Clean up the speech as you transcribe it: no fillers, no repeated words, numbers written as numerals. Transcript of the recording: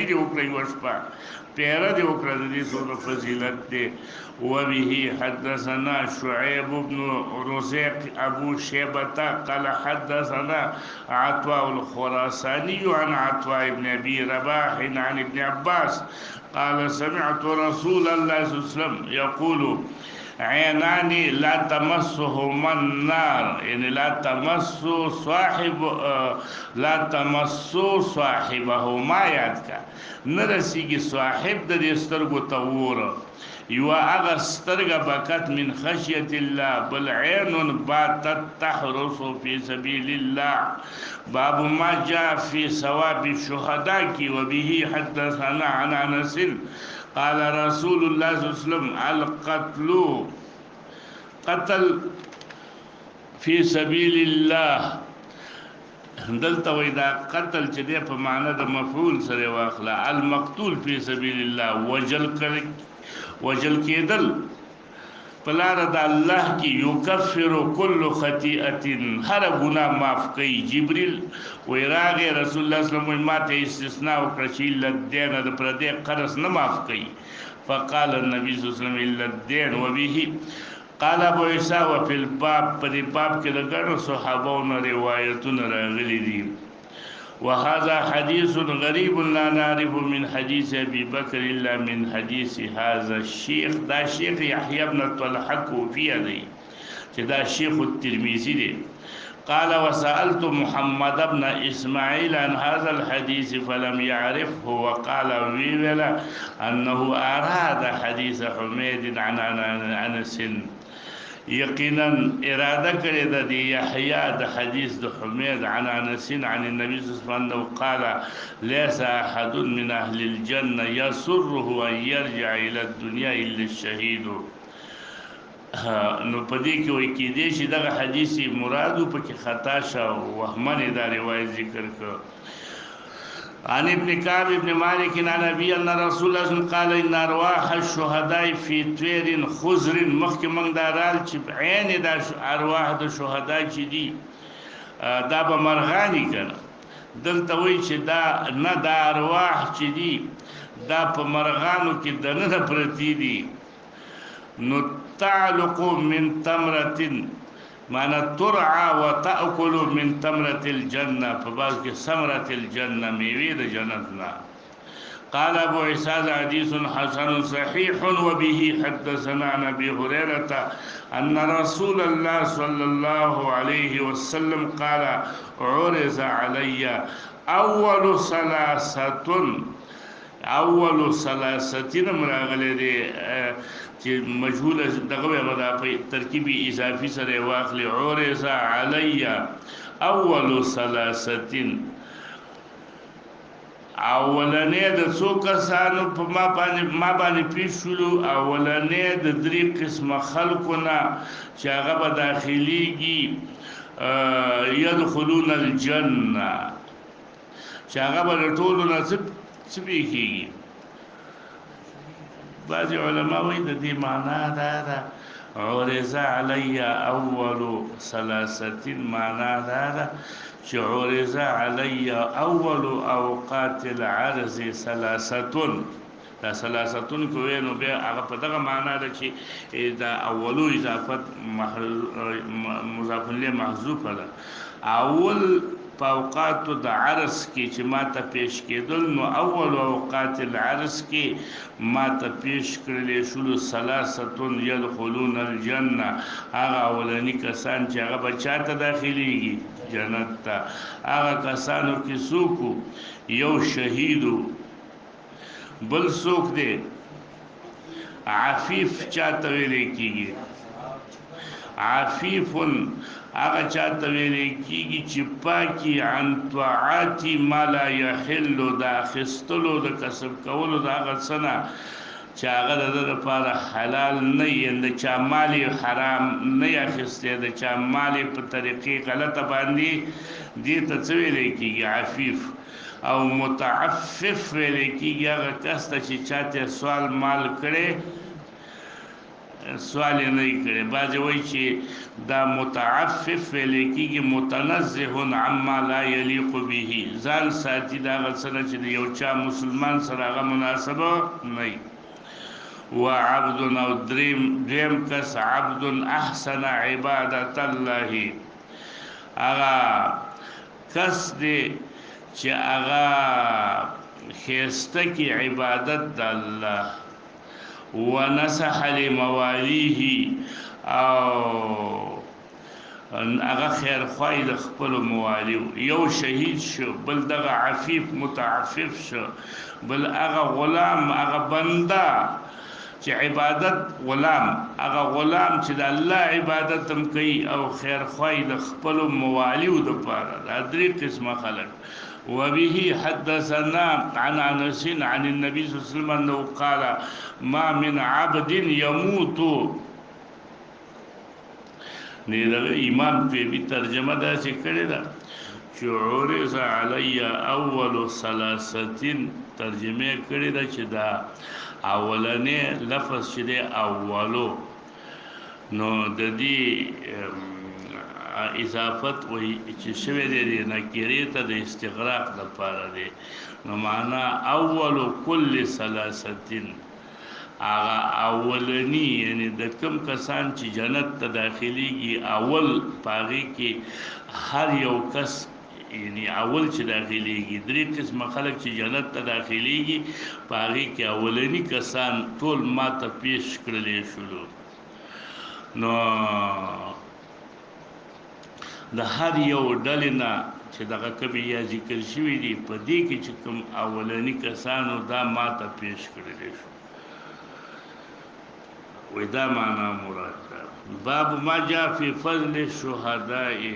دی وکړي وشپا پیرا دی وکړه د دې سونه فضیلت دی. وبه حدثنا شعيب بن رزيق ابو شيبة قال حدثنا عطاء الخراساني عن عطاء بن ابي رباح عن ابن عباس قال سمعت رسول الله صلى الله عليه وسلم يقول عينان لا تمسهما النار، يعني لا تمسوا صاحبهما یاد کا نرسیږي صاحب د دې سترګو تور یو هغه سترګه بکت من خشیت الله بل عین باتت تحرس فی سبیل الله باب ما جاء في ثواب الشهداء کی وبه حدثنا عن انس قال رسول الله صلى الله عليه وسلم قتل في سبيل الله دلته وای دا قتل چې دی په معنا د مفعول سره واخله المقتول فی سبیل الله وجل کېدل په لار د الله کې یکفر کل خطیئه هر ګناه معاف کوي. جبريل وای راغی رسول الله صلی الله علیه وسلم ماته استثناء وکړه چې لدین د پردې قرض نه معاف کوي. فقال النبي صلی الله علیه وسلم الا الدين وبه قال ابو عيسى وفي الباب په دې باب کې د ګڼو صحابهونو روایتونه راغلي دي. وهذا حديث غريب لا نعرف من حديث ابي بكر الا من حديث هذا الشيخ. دا شيخ يحيى بن طلحه کوفی دی چې دا شيخ الترمذي دی. قال وسألت محمد بن إسماعيل عن هذا الحديث فلم يعرفه وقال ويلا أنه أراد حديث حميد عن أنس. یقینا اراده کړې ده د یحیی د حدیث د حمید عن انس عن النبي صلی الله علیه وسلم قال ليس احد من اهل الجنه يسره ان يرجع الى الدنيا الا الشهيد. نو پدې کې وایي کې دې چې دغه حدیث مراد په کې خطا شو وهمنه دا روایت ذکر کړ. عن ابن كعب ابن مالك عن ابي ان رسول الله صلى الله عليه وسلم قال ان ارواح الشهداء في طير خضر مخکمن دارال چې عین د ارواح د شهدا چې دي دا به مرغانی کنه دلته وایي چې دا نه د ارواح چې دي دا په مرغانو کې دنه پرتی دي. نو تعلق من تمرة معنى ترعى وتأكل من تمرة الجنة فبعض ثمرة الجنة ميويد جنتنا. قال أبو عيسى حديث حسن صحيح وبه حدثنا عن أبي هريرة أن رسول الله صلى الله عليه وسلم قال عرض علي أول ثلاثة مراغله دي چې مجهول دغه ودا په ترکیبی اضافي سره واخلي. عرض علي اول ثلاثه اولنې د څو کسانو په ما باندې پیښلو اولنې د درې قسمه خلقونه چې هغه به داخليږي يدخلون الجنه چې هغه به ټول نصیب سپیږي. بعض علماء وایي د دې معنا دا ده عرض علی اول ثلاثه معنا دا ده چې عرض علی اول اوقات العرض ثلاثه دا ثلاثه کوي نو به هغه په دغه معنا ده چې دا اولو اضافت مضاف الیه محذوف ده. اول په اوقات د عرض کې چې ما ته پیش کېدل نو اول اوقات العرض کې ما ته پیش کړل شول ثلاثه يدخلون الجنه هغه اولنی کسان چې هغه بچاته داخليږي جنت ته. هغه کسانو کې څوک یو شهیدو بل څوک دی عفیف چاته ویل کېږي. عفیف هغه چاته ویل کېږي چې پاکي عن طاعات ما لا يحل دا خستلو د کسب کولو دا هغه سنه چې هغه د لپاره حلال نه یند چا مال حرام نه اخیسته د چا مال په طریقې غلطه باندې دې ته څه ویل کېږي عفیف. او متعفف ویل کېږي هغه کس ته چې چاته سوال مال کړي سوال نه کړي بعض وایي چې دا متعفف لیکيږي متنزه عما لا يليق به ځان ساتي دا غسنه چې یو چا مسلمان سره هغه مناسبه نه وعبد او دریم کس عبد احسن عبادت الله اغا کس دی چې اغا خیسته کی عبادت د الله ونصح لموالیه او اغا خیر خوای د خپل موالیو یو شهید شو بل دغه عفیف متعفف شو بل اغا غلام اغا بنده چې عبادت غلام هغه غلام چې د الله عبادت هم کوي او خیر خوای د خپل موالیو د پاره دا درې قسمه خلک وبه حدثنا عن انس عن النبي صلى الله عليه وسلم انه قال ما من عبد يموت نه دا امام په ترجمه دا چې کړی دا شعور علی اول ثلاثه ترجمه کړی دا چې دا اولنې لفظ چې دی اولو نو د دې اضافت وای چې شوی دی نکری ته د استغراق لپاره دی نو معنا اول کل ثلاثتين هغه اولنی یعنی د کم کسان چې جنت ته داخليږي اول پاغي کې هر یو کس یعنی اول چې داخليږي درې قسم خلک چې جنت ته داخليږي پاغي کې اولنی کسان ټول ما ته پیش کړلې شلو نو د هر یو ډلنا چې دغه کبي یا ذکر شوی دی په دې کې چې کوم اولنی کسانو دا ما ته پیش کړلې شو ودا معنا مراد باب ما جاء في فضل الشهداء